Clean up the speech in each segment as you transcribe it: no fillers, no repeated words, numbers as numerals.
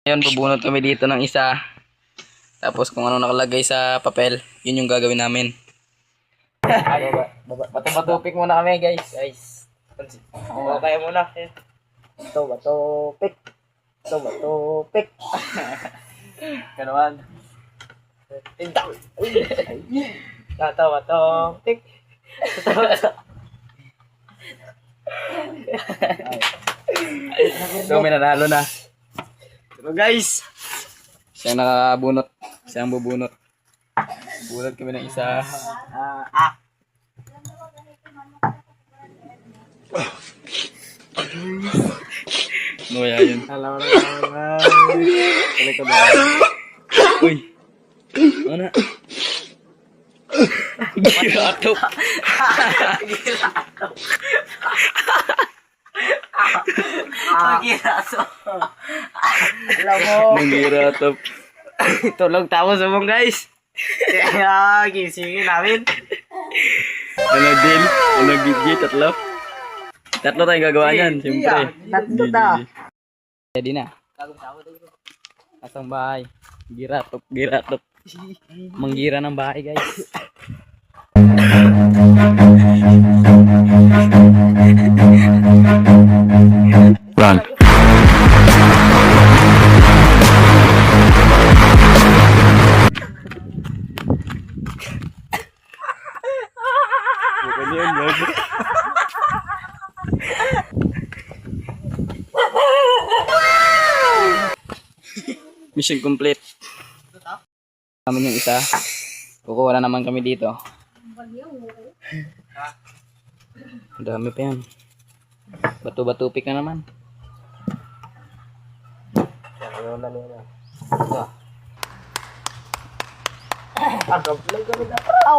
Ngayon, bubunot kami dito ng isa. Tapos kung ano nakalagay sa papel, yun yung gagawin namin. Bato-batupik muna kami, guys. Okay muna. Bato-batupik. Bato-batupik. Ganoon. Tindaw. Bato-batupik. So, may nanalo na. Pero guys, Siya nakabunot. Siya ang bubunot. Bunot kami ng isa. No, yun. alam na. Kali ka ba? Uy. Ano na? Giratop. Alam mo. Giratop. Tulog tapos mo guys. Kaya gisingin namin. Ano din? Ano gigi? Tatlo? Tatlo tayong gagawa niyan, siyempre. Tatlo ta. Ready na. Asang bahay. Giratop, giratop. Manggira ng bahay, guys. Run. Bukan yun, guys. Mission complete. Naman yung isa. Kukuha na naman kami dito. Ang dami pa yan. Bato-batupik na naman.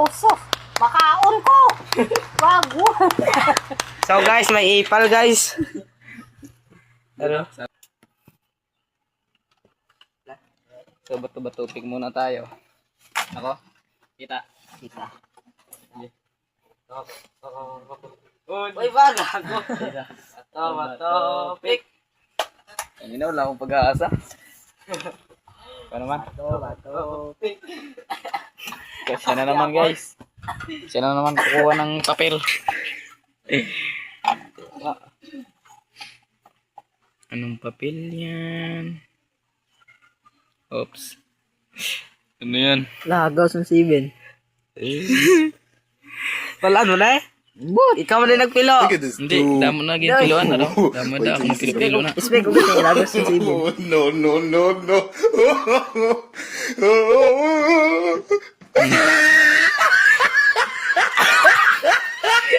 Sos, makaon ko. Bago. So guys, may ipal guys. Ano? So, bato-batupik muna tayo. Ako? Kita. Uy, baga ako. Kita. Bato-batupik. Ang ina, wala akong pag-aasa. Ano naman? Bato-batupik. Siya na naman, guys. Siya na naman kukuha ng papel. Anong papel yan? Oops. Ano yan? Lagaw sa 7. Wala mo na eh. Ikaw man na nagpilo. Hindi, damo na ginpiluan na daw. Damo na akong pilo na. Ispe ko kasi lagaw sa 7. No.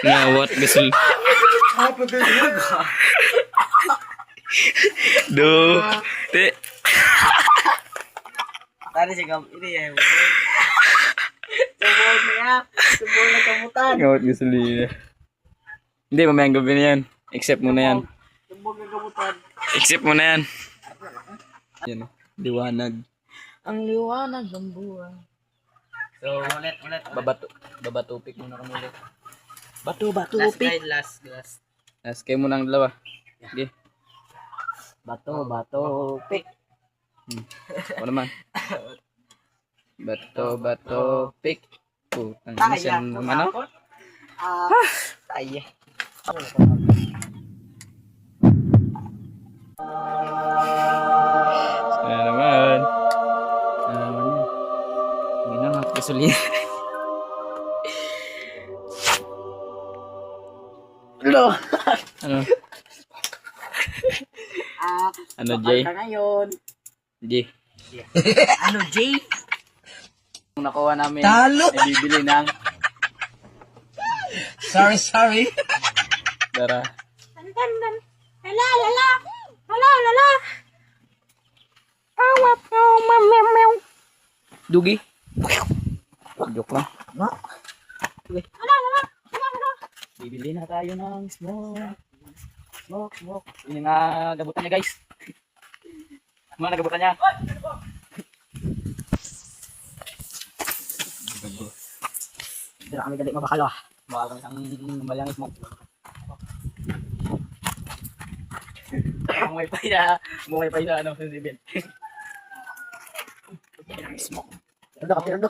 Ngawat gasol. Do. Te. Tadi sih kamu ini ya. Subol na kamutan. Ngawat gasol yun. Hindi, mamayang gabi na yan. Accept mo na yan. Subol na kamutan. Accept mo na yan. Yan, liwanag. Ang liwanag ng buwan. So, Ulit. babatupik muna kami ulit. Bato-batupik. Last. Last kayo muna ang dalawa. Okay. Bato-batupik. Ano naman? Bato-batupik. Putang ina siya naman, no? Ay. Ano naman? Hindi na nga gasolina. Lo. Ano? Ano, Jay? Ngayon. Jay. Ano, Jay? Kung nakuha namin, Talo! ay bibili ng Sorry. dara. Lala. Awap, mew. Dugi. Joke lang. Bibili na tayo ng smoke. Yun yung gabutan niya, guys. Mga nagabutan niya. Hindi na kami dali mabakalo. Baka kami isang malyang smoke. Bumay pa sa ano, sa 7. smoke. Ano ka, pero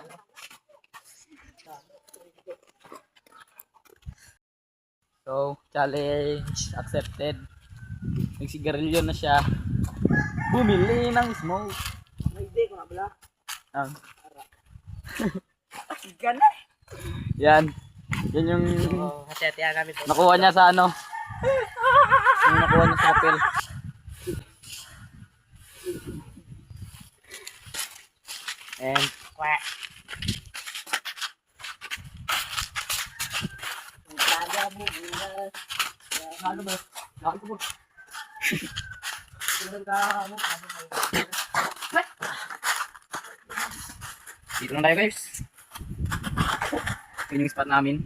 So, challenge accepted. Nagsigarilyo na siya. Bumili ng smoke. Hindi ko na bala. Ah, Gana. yan. Yan yung Kasi kami po. nakuha niya sa ano. Yung nakuha niya sa papel. And Kwek. Taga mo bulas. Ano ba? Ako po. dito na tayo guys. Yun yung spot namin.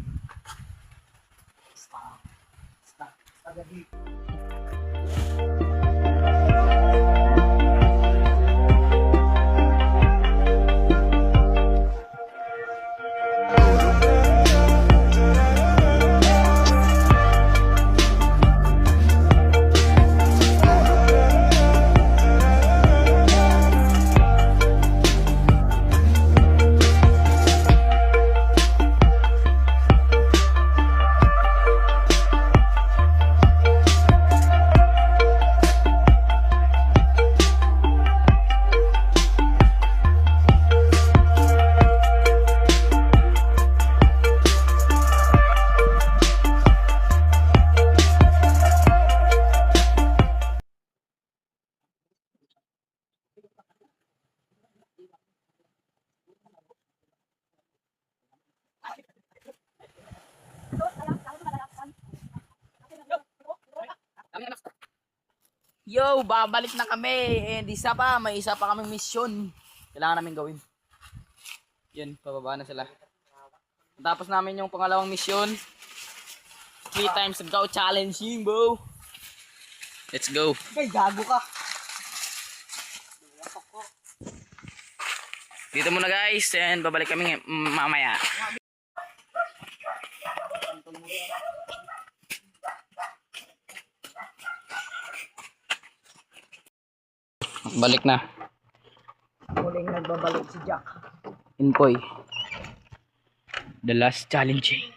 Yo, babalik na kami. And may isa pa kaming mission. Kailangan namin gawin. Yun, pababa na sila. Tapos namin yung pangalawang mission. 3 times go challenge, bro. Let's go. Ay, gago ka. Dito muna guys, and babalik kami mamaya. Balik na. Muling nagbabalik si Jack. Inpoy. The last challenging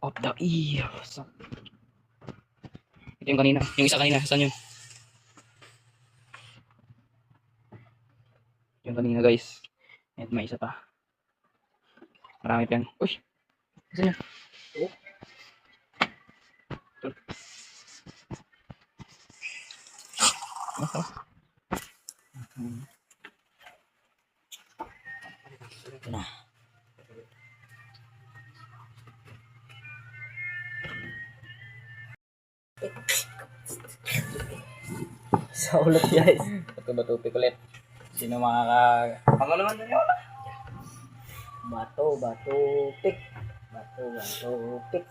of the year. Ito yung kanina. Yung isa kanina. Saan yun? Yung kanina guys. And may isa pa. Marami pa yan. Uy! Saan yun? Ito. Ito. Ito na. Sa ulit guys. Bato-bato ulit. Sino makaka-pangalaman na yun? Bato, bato, pick. Bato, bato, pick.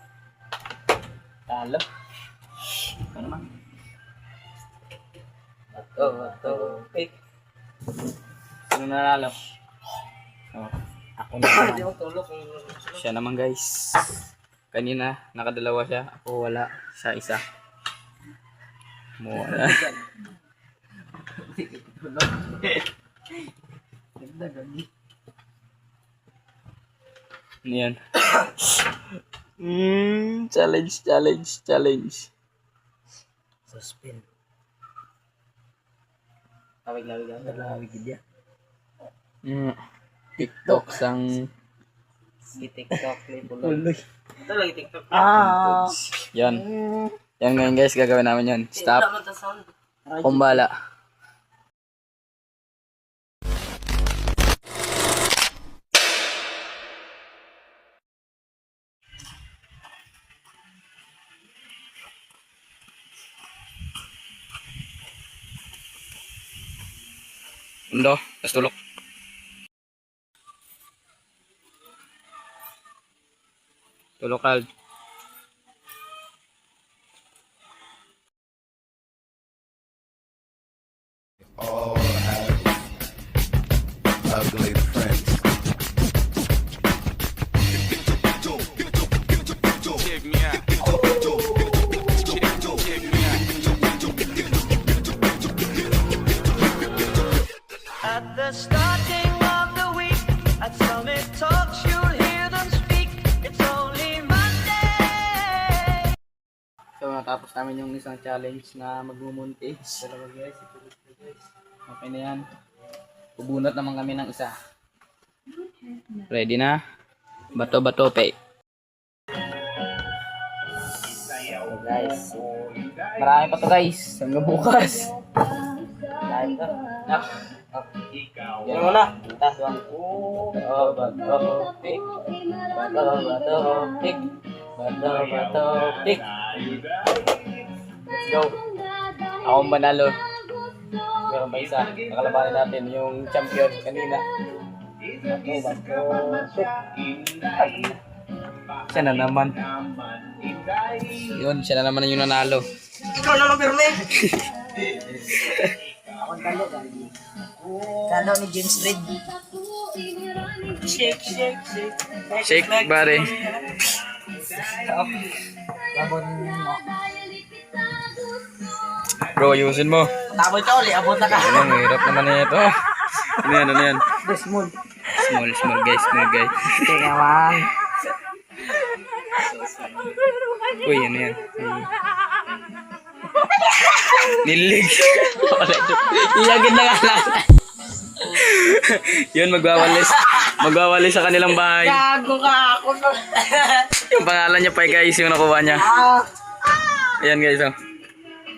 Talo. Ano naman? Bato, bato, pick. Sino nanalo? Oh, Ako na naman. siya naman guys. Kanina, nakadalawa siya. Ako wala. Siya isa. Mo wala. Ano yan? Challenge. Suspend. Lawig dia. TikTok sang Si TikTok ni Puloy. Ito lagi TikTok. yan. Yan ngayon guys, gagawin namin yan. Stop. Kumbala. Undo, tas tulok. Tulok kal. All have ugly friends. Check me out. At the starting Natapos namin yung isang challenge na magmumuntis. Dalawa guys, okay na yan. Bubunot naman kami ng isa. Ready na? Bato-bato, pe. So guys, marami pa to guys. Hanggang bukas. Dahil to. Nak. Yan muna. Bato-bato, pe. Bato-bato, pe. Bato-bato, pe. Let's go. Akong manalo. Meron pa isa. Nakalabanin natin yung champion kanina. Siya na naman. Yun, siya na naman yung nanalo. Ikaw na Berme. Akong talo, talo ni James Reid. Shake, shake, shake. Shake, pare. Labon mo. Bro, ayusin mo. Tabol ka uli, abot na ka. Ano, hirap naman na ito. Ano yan, ano yan? Small. Small guys, small guys. Teka man. Uy, ano yan? Nilig. Iyagin na nga lang. Yun, magwawalis. Magwawalis sa kanilang bahay. Gago ka ako. Yung pangalan niya pa guys, yung nakuha niya. Ayan guys, oh.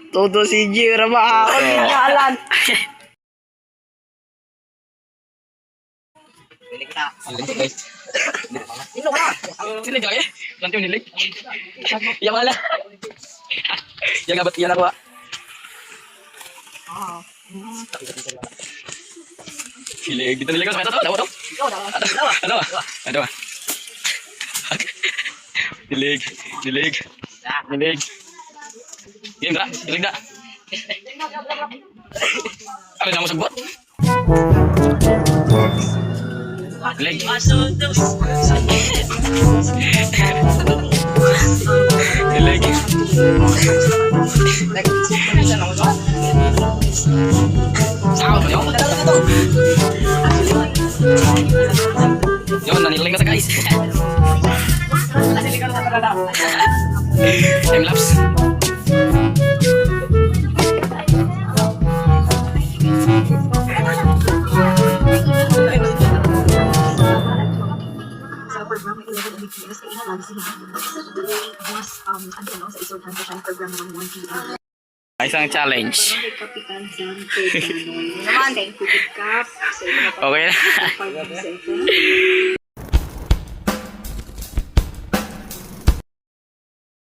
Todo si Jira ba ako? Ngalan. Nilig guys. Nilig ka eh? Nanti yung nilig. Iya mga lang. Yan nga ba't yan nakuha? Nilig. Dito nilig ako sa meta to. Dawa to. Dawa. Nilig. Nilig. Game na. Nilig na. Ano na mo sagbot? Nilig. Nilig. Sao ba yun? Yun, nanilig ka sa guys. Time-lapse. Sa programa 11 BPS ay inalag sila sa mas sa isultan sa siyang programa ng 1 PM. Isang challenge. Barangay Kapitan San Pedro naman. Thank you, Cup. Sa iyo Okay na. 5 seconds.